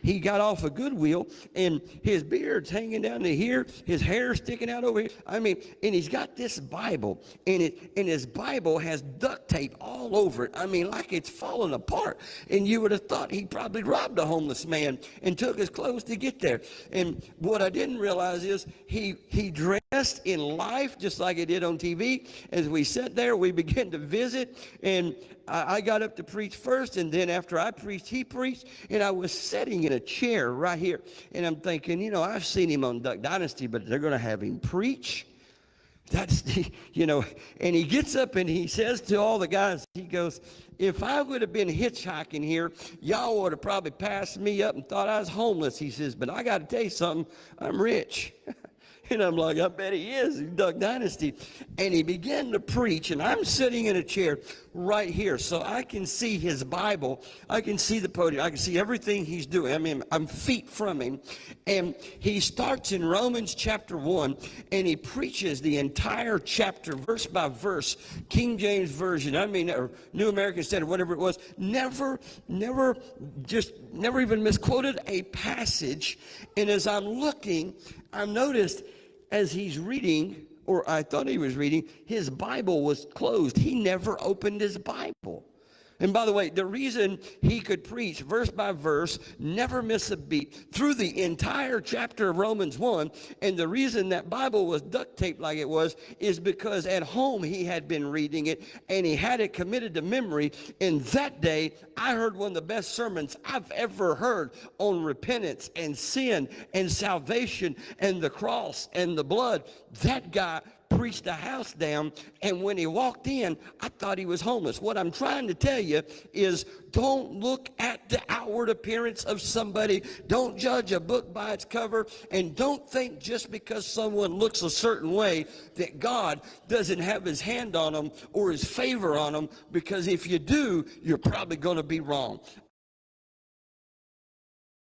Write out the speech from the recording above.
he got off a Goodwill, and his beard's hanging down to here, his hair sticking out over here. I mean, and he's got this Bible, and his Bible has duct tape all over it. I mean, like it's falling apart. And you would have thought he probably robbed a homeless man and took his clothes to get there. And what I didn't realize is he dressed in life just like he did on TV. As we sat there, we began to visit, and I got up to preach first, and then after I preached, he preached, and I was sitting in a chair right here. And I'm thinking, you know, I've seen him on Duck Dynasty, but they're going to have him preach? That's, you know, and he gets up and he says to all the guys, he goes, if I would have been hitchhiking here, y'all would have probably passed me up and thought I was homeless. He says, but I got to tell you something, I'm rich. And I'm like, I bet he is. He's Duck Dynasty. And he began to preach, and I'm sitting in a chair right here, so I can see his Bible. I can see the podium. I can see everything he's doing. I mean, I'm feet from him. And he starts in Romans chapter 1, and he preaches the entire chapter, verse by verse, King James Version, I mean, or New American Standard, whatever it was. Never even misquoted a passage. And as I'm looking, I noticed as he's reading, or I thought he was reading, his Bible was closed. He never opened his Bible. And by the way, the reason he could preach verse by verse, never miss a beat, through the entire chapter of Romans 1, and the reason that Bible was duct taped like it was, is because at home he had been reading it, and he had it committed to memory. And that day, I heard one of the best sermons I've ever heard on repentance and sin and salvation and the cross and the blood. That guy preached the house down, and when he walked in, I thought he was homeless. What I'm trying to tell you is, don't look at the outward appearance of somebody. Don't judge a book by its cover, and don't think just because someone looks a certain way that God doesn't have his hand on them or his favor on them, because if you do, you're probably going to be wrong.